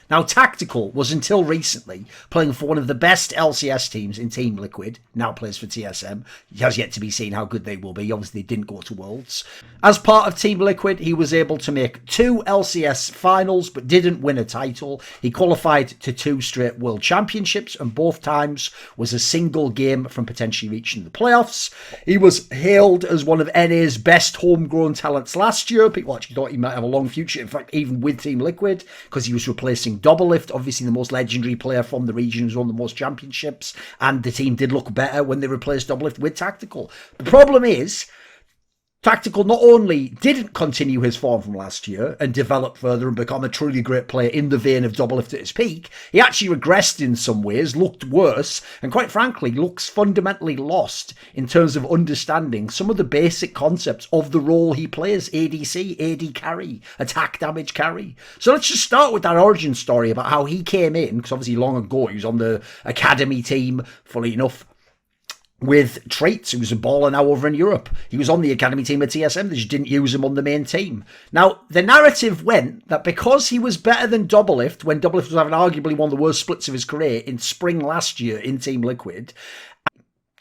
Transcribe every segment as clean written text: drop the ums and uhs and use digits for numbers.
Now, Tactical was until recently playing for one of the best LCS teams in Team Liquid, now plays for TSM. It has yet to be seen how good they will be. Obviously, they didn't go to Worlds. As part of Team Liquid, he was able to make 2 LCS finals, but didn't win a title. He qualified to 2 straight World Championships, and both times was a single game from potentially reaching the playoffs. He was hailed as one of NA's best homegrown talents last year. People actually thought he might have a long future, in fact, even with Team Liquid, because he was replacing Doublelift, obviously the most legendary player from the region who's won the most championships, and the team did look better when they replaced Doublelift with Tactical. The problem is, Tactical not only didn't continue his form from last year and develop further and become a truly great player in the vein of Doublelift at his peak, he actually regressed in some ways, looked worse, and quite frankly looks fundamentally lost in terms of understanding some of the basic concepts of the role he plays: ADC, AD carry, attack damage carry. So let's just start with that origin story about how he came in, because obviously long ago he was on the academy team, fully enough, with Traits, who was a baller now over in Europe. He was on the academy team at TSM, they just didn't use him on the main team. Now, the narrative went that because he was better than Doublelift, when Doublelift was having arguably one of the worst splits of his career in spring last year in Team Liquid,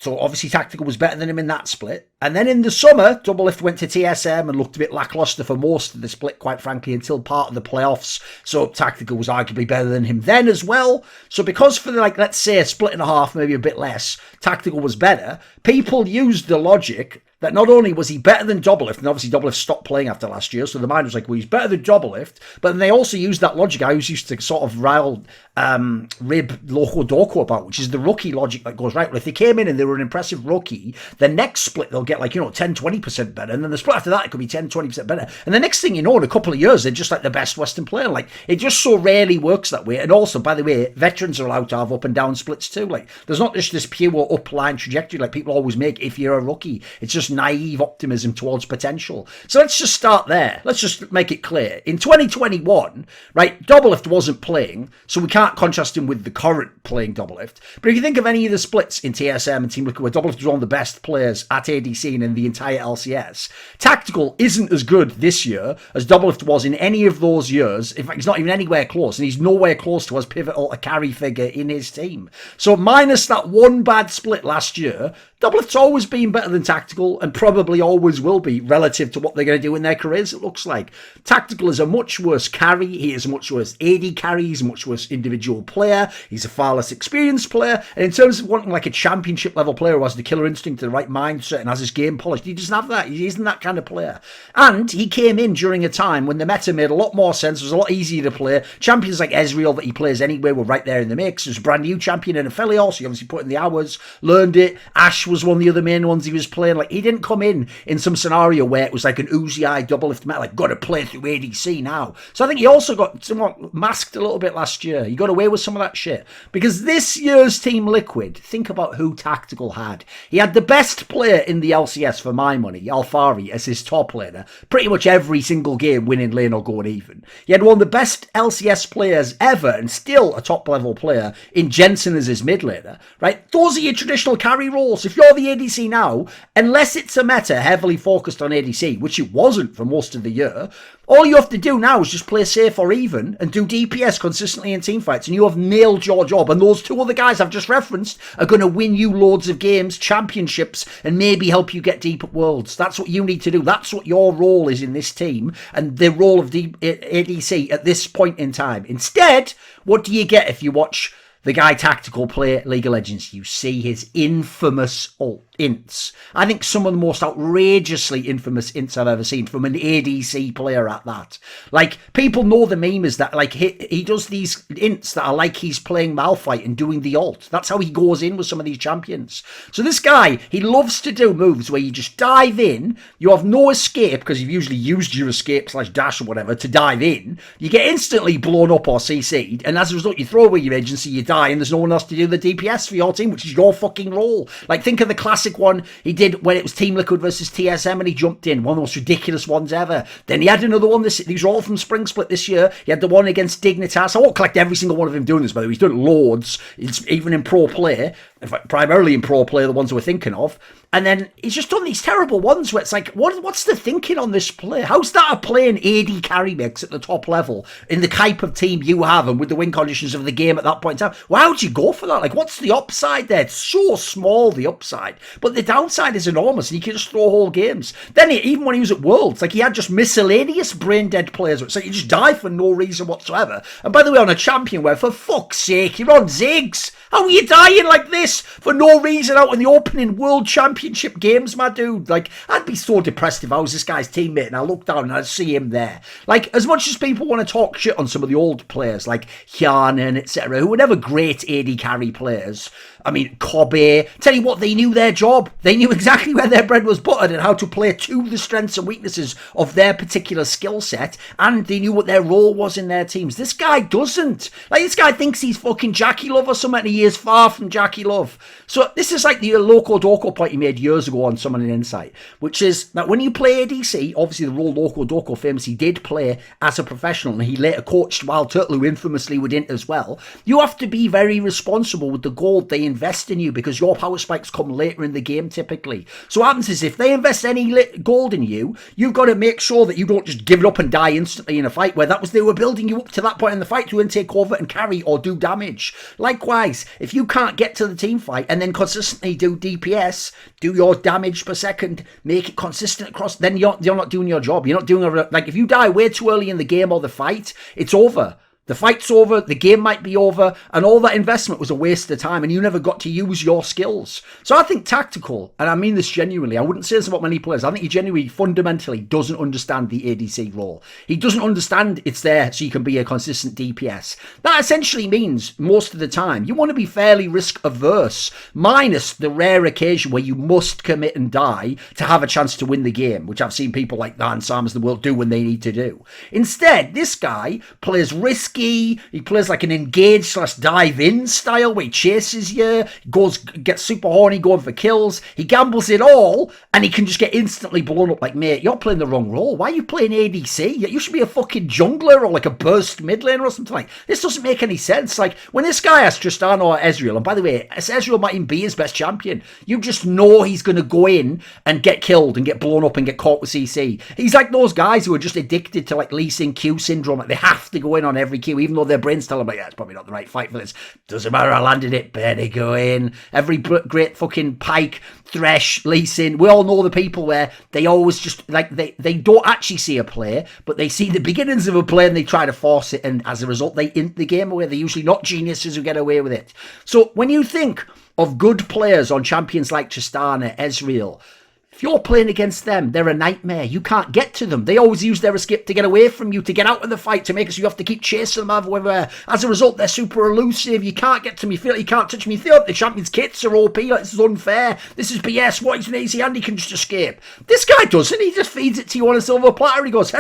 so obviously Tactical was better than him in that split. And then in the summer, Doublelift went to TSM and looked a bit lackluster for most of the split, quite frankly, until part of the playoffs. So Tactical was arguably better than him then as well. So because for, like, let's say a split and a half, maybe a bit less, Tactical was better, people used the logic that not only was he better than Doublelift, and obviously Doublelift stopped playing after last year, so the mind was like, well, he's better than Doublelift, but then they also used that logic I was used to sort of rib Loco Doco about, which is the rookie logic that goes, right, well, if they came in and they were an impressive rookie, the next split they'll get 10-20% better, and then the split after that it could be 10-20% better, and the next thing you know, in a couple of years, they're just like the best Western player. Like, it just so rarely works that way. And also, by the way, veterans are allowed to have up and down splits too. Like, there's not just this pure upline trajectory like people always make if you're a rookie. It's just naive optimism towards potential. So let's just start there. Let's just make it clear. In 2021, right, Doublelift wasn't playing, so we can't contrast him with the current playing Doublelift. But if you think of any of the splits in TSM and Team Liquid where Doublelift was one of the best players at ADC and in the entire LCS, Tactical isn't as good this year as Doublelift was in any of those years. In fact, he's not even anywhere close, and he's nowhere close to as pivotal a carry figure in his team. So minus that one bad split last year, Doublelift's always been better than Tactical, and probably always will be relative to what they're going to do in their careers, it looks like. Tactical is a much worse carry, he is a much worse AD carry, he's a much worse individual player, he's a far less experienced player, and in terms of wanting like a championship level player who has the killer instinct, the right mindset, and has his game polished, he doesn't have that. He isn't that kind of player. And he came in during a time when the meta made a lot more sense, it was a lot easier to play. Champions like Ezreal that he plays anyway were right there in the mix. There's a brand new champion in Aphelios, so he obviously put in the hours, learned it. Ashe was one of the other main ones he was playing. Like, he didn't come in some scenario where it was like an Uzi-eye Doublelift meta, like, got to play through ADC now. So I think he also got somewhat masked a little bit last year. He got away with some of that shit. Because this year's Team Liquid, think about who Tactical had. He had the best player in the LCS for my money, Alphari, as his top laner. Pretty much every single game winning lane or going even. He had one of the best LCS players ever, and still a top level player, in Jensen as his mid laner, right? Those are your traditional carry roles. If you're the ADC now, unless it's a meta heavily focused on ADC, which it wasn't for most of the year, all you have to do now is just play safe or even and do DPS consistently in teamfights, and you have nailed your job. And those two other guys I've just referenced are going to win you loads of games, championships, and maybe help you get deep at Worlds. That's what you need to do. That's what your role is in this team and the role of the ADC at this point in time. Instead, what do you get if you watch the guy Tactical play League of Legends? You see his infamous ult, Ints. I think some of the most outrageously infamous Ints I've ever seen from an ADC player at that. Like, people know the meme is that, like, he does these Ints that are like he's playing Malphite and doing the ult. That's how he goes in with some of these champions. So this guy, he loves to do moves where you just dive in, you have no escape, because you've usually used your escape / dash or whatever to dive in, you get instantly blown up or CC'd, and as a result you throw away your agency, you die, and there's no one else to do the DPS for your team, which is your fucking role. Like, think of the classic one he did when it was Team Liquid versus TSM and he jumped in, one of the most ridiculous ones ever. Then he had another one, these are all from Spring Split this year, he had the one against Dignitas. I won't collect every single one of him doing this, by the way, he's done loads, it's even in pro play, in fact primarily in pro play, the ones we're thinking of, And then he's just done these terrible ones where it's like, what's the thinking on this play? How's that a play an AD carry mix at the top level in the type of team you have and with the win conditions of the game at that point in time? Why would you go for that? Like, what's the upside there? It's so small, the upside. But the downside is enormous, and you can just throw whole games. Then, even when he was at Worlds, like, he had just miscellaneous brain-dead players. It's like you just die for no reason whatsoever. And by the way, on a champion where, for fuck's sake, you're on Ziggs. How are you dying like this for no reason out in the opening World Championship games, my dude? Like, I'd be so depressed if I was this guy's teammate and I looked down and I'd see him there. Like, as much as people want to talk shit on some of the old players like Hjarnan, etc., who were never great AD carry players, I mean, Kobe, tell you what, they knew their job. They knew exactly where their bread was buttered and how to play to the strengths and weaknesses of their particular skill set, and they knew what their role was in their teams. This guy doesn't. Like, this guy thinks he's fucking Jackie Love or something, and he is far from Jackie Love. So this is like the Loco Doco point he made years ago on Someone in Insight, which is that when you play ADC, obviously the role Loco Doco famously did play as a professional, and he later coached Wild Turtle, who infamously would Int as well, you have to be very responsible with the gold they invest in you, because your power spikes come later in the game typically. So what happens is, if they invest any gold in you, you've got to make sure that you don't just give it up and die instantly in a fight, where they were building you up to that point in the fight to then take over and carry or do damage. Likewise, if you can't get to the team fight and then consistently do DPS, do your damage per second, make it consistent across, then you're not doing your job. You're not doing like, if you die way too early in the game or the fight, it's over. The fight's over, the game might be over, and all that investment was a waste of time, and you never got to use your skills. So I think Tactical, and I mean this genuinely, I wouldn't say this about many players, I think he genuinely, fundamentally doesn't understand the ADC role. He doesn't understand it's there so you can be a consistent DPS. That essentially means, most of the time, you want to be fairly risk-averse, minus the rare occasion where you must commit and die to have a chance to win the game, which I've seen people like the Hansamas of the world do when they need to do. Instead, this guy plays risk. He plays like an engage/dive-in style where he chases you, gets super horny going for kills, he gambles it all, and he can just get instantly blown up. Like, mate, you're playing the wrong role. Why are you playing ADC? You should be a fucking jungler or like a burst mid laner or something like this. Doesn't make any sense. Like, when this guy has Tristan or Ezreal, and by the way, Ezreal might even be his best champion, you just know he's going to go in and get killed and get blown up and get caught with CC. He's like those guys who are just addicted to like Lee Sin Q syndrome. Like, they have to go in on every even though their brains tell them, like, yeah, it's probably not the right fight for this. Doesn't matter, I landed it, better go in. Every great fucking Pike, Thresh, Lee Sin, we all know the people where they always just, like, they don't actually see a play, but they see the beginnings of a play and they try to force it, and as a result, they int the game away. They're usually not geniuses who get away with it. So when you think of good players on champions like Tristana, Ezreal, if you're playing against them, they're a nightmare. You can't get to them. They always use their escape to get away from you, to get out of the fight, to make it so you have to keep chasing them everywhere. As a result, they're super elusive. You can't get to me. You feel like you can't touch them. You feel like the champion's kits are OP. Like, this is unfair. This is BS. What, he's an easy hand, he can just escape. This guy doesn't. He just feeds it to you on a silver platter. He goes,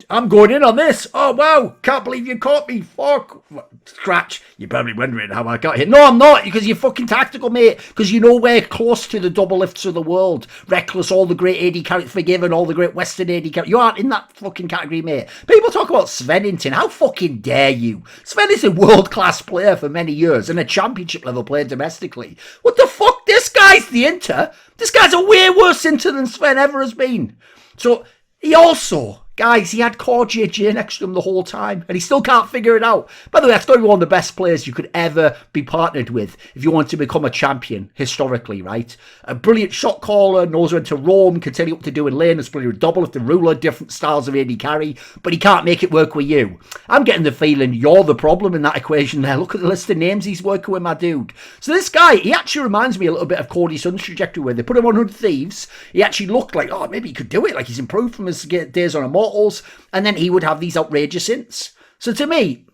I'm going in on this. Oh, wow. Can't believe you caught me. Fuck. Scratch. You're probably wondering how I got here. No, I'm not, because you're fucking Tactical, mate. Because you know we're close to the double lifts of the world. Reckless, all the great AD characters, Forgiven, all the great Western AD characters. You aren't in that fucking category, mate. People talk about Svenington. How fucking dare you? Sven is a world-class player for many years and a championship-level player domestically. What the fuck? This guy's the Inter. This guy's a way worse Inter than Sven ever has been. So, he also... Guys, he had Core JJ next to him the whole time, and he still can't figure it out. By the way, that's got to be one of the best players you could ever be partnered with if you want to become a champion, historically, right? A brilliant shot caller, knows when to roam, can tell you what to do in lane, is brilliant double with the ruler, different styles of AD carry, but he can't make it work with you. I'm getting the feeling you're the problem in that equation there. Look at the list of names he's working with, my dude. So this guy, he actually reminds me a little bit of Cody Sun's trajectory, where they put him on 100 Thieves. He actually looked like, oh, maybe he could do it. Like, he's improved from his days on Immortals. And then he would have these outrageous Ints. So to me,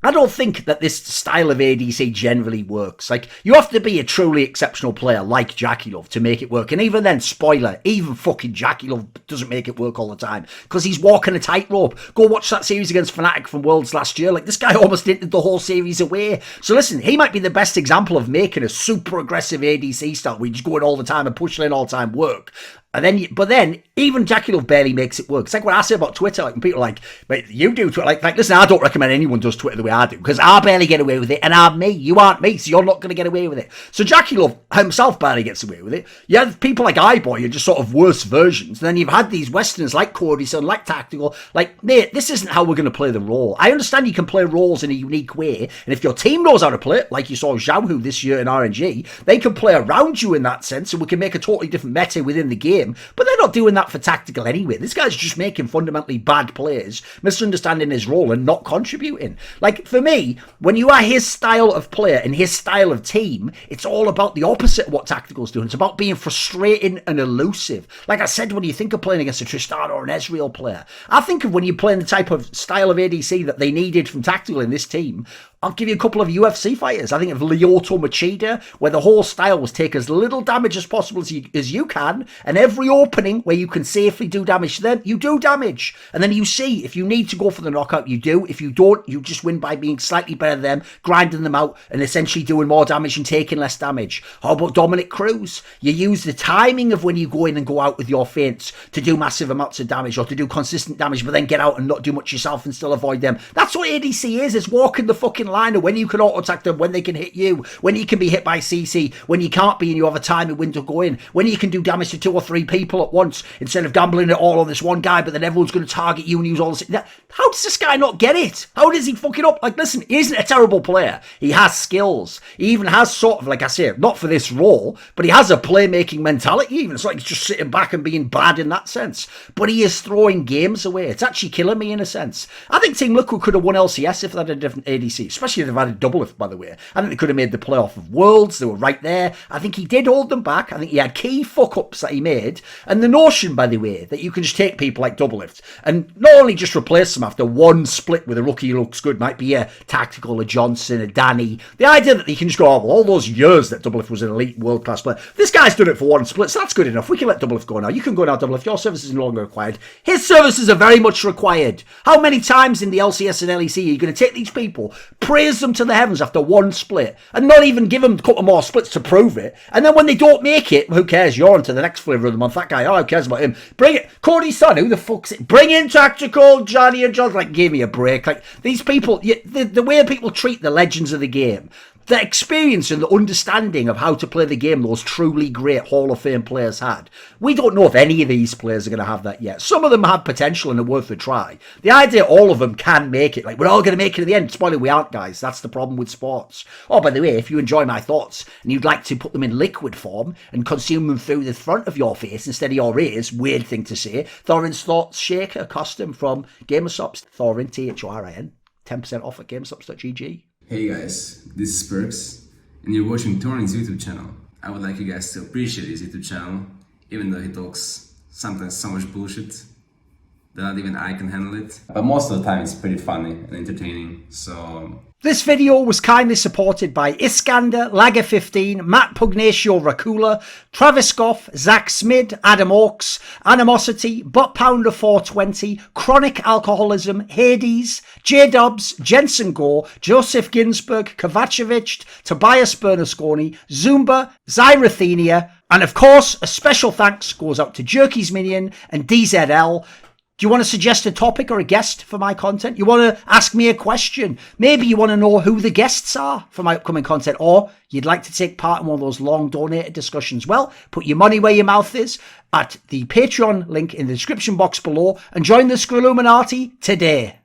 I don't think that this style of ADC generally works. Like, you have to be a truly exceptional player like Jackie Love to make it work. And even then, spoiler, even fucking Jackie Love doesn't make it work all the time, because he's walking a tightrope. Go watch that series against Fnatic from Worlds last year. Like, this guy almost entered the whole series away. So listen, he might be the best example of making a super aggressive ADC style where you just go in all the time and push lane all the time work. But then even Jackie barely makes it work. It's like what I say about Twitter. Like, when people are like, "But you do Twitter." Like, listen, I don't recommend anyone does Twitter the way I do, because I barely get away with it, and I'm me. You aren't me, so you're not going to get away with it. So Jackie himself barely gets away with it. You have people like iBoy are just sort of worse versions. And then you've had these Westerners like Codyson, like Tactical. Like, mate, this isn't how we're going to play the role. I understand you can play roles in a unique way, and if your team knows how to play it, like you saw Xiaohu this year in RNG, they can play around you in that sense, and we can make a totally different meta within the game. But they're not doing that for Tactical anyway. This guy's just making fundamentally bad plays, misunderstanding his role and not contributing. Like, for me, when you are his style of player and his style of team, it's all about the opposite of what Tactical's doing. It's about being frustrating and elusive. Like I said, when you think of playing against a Tristana or an Ezreal player, I think of when you're playing the type of style of ADC that they needed from Tactical in this team. I'll give you a couple of UFC fighters. I think of Lyoto Machida, where the whole style was take as little damage as possible as you can, and every opening where you can safely do damage to them, you do damage. And then you see, if you need to go for the knockout, you do. If you don't, you just win by being slightly better than them, grinding them out, and essentially doing more damage and taking less damage. How about Dominic Cruz? You use the timing of when you go in and go out with your feints to do massive amounts of damage, or to do consistent damage, but then get out and not do much yourself and still avoid them. That's what ADC is. It's walking the fucking line of when you can auto-attack them, when they can hit you, when you can be hit by CC, when you can't be and you have a timing window go in, when you can do damage to 2 or 3 people at once instead of gambling it all on this one guy, but then everyone's going to target you and use all this. How does this guy not get it? How does he fuck it up? Like, listen, he isn't a terrible player. He has skills. He even has sort of, like I say, not for this role, but he has a playmaking mentality even. It's like he's just sitting back and being bad in that sense. But he is throwing games away. It's actually killing me in a sense. I think Team Liquid could have won LCS if they had a different ADC, especially if they've had a double-lift, by the way. I think they could have made the playoff of Worlds. They were right there. I think he did hold them back. I think he had key fuck-ups that he made. And the notion, by the way, that you can just take people like double-lift and not only just replace them after one split with a rookie who looks good, might be a Tactical, a Johnson, a Danny. The idea that you can just go, oh, well, all those years that double-lift was an elite world-class player, this guy's done it for one split, so that's good enough. We can let double-lift go now. You can go now, double-lift. Your services are no longer required. His services are very much required. How many times in the LCS and LEC are you going to take these people, praise them to the heavens after one split, and not even give them a couple more splits to prove it? And then when they don't make it, who cares? You're on to the next flavour of the month. That guy, oh, who cares about him? Bring it. Cody's son, who the fuck's it? Bring in Tactical, Johnny and John. Like, give me a break. Like, these people, the way people treat the legends of the game, the experience and the understanding of how to play the game those truly great Hall of Fame players had. We don't know if any of these players are going to have that yet. Some of them have potential and are worth a try. The idea all of them can make it, like we're all going to make it at the end. Spoiler, we aren't, guys. That's the problem with sports. Oh, by the way, if you enjoy my thoughts and you'd like to put them in liquid form and consume them through the front of your face instead of your ears, weird thing to say, Thorin's Thoughts Shaker custom from Gamersops, Thorin, Thorin, 10% off at gamersops.gg. Hey guys, this is Perks, and you're watching Thorin's YouTube channel. I would like you guys to appreciate his YouTube channel, even though he talks sometimes so much bullshit that not even I can handle it. But most of the time it's pretty funny and entertaining, so... This video was kindly supported by Iskander, Lager15, Matt Pugnatio Rajcula, Travis Goff, Zack Schmidt, Adam Ochs, Animosity, Butt Pounder 420, Chronic Alcoholism, Hades, Jdubs, Jensen Goh, Joseph Ginsburg, Kovacevicd, Tobias Bernasconi, Zoomba, Zyrathenia, and of course, a special thanks goes out to Jerky's Minion and DZL. Do you want to suggest a topic or a guest for my content? You want to ask me a question? Maybe you want to know who the guests are for my upcoming content, or you'd like to take part in one of those long donated discussions. Well, put your money where your mouth is at the Patreon link in the description box below and join the Skrilluminati today.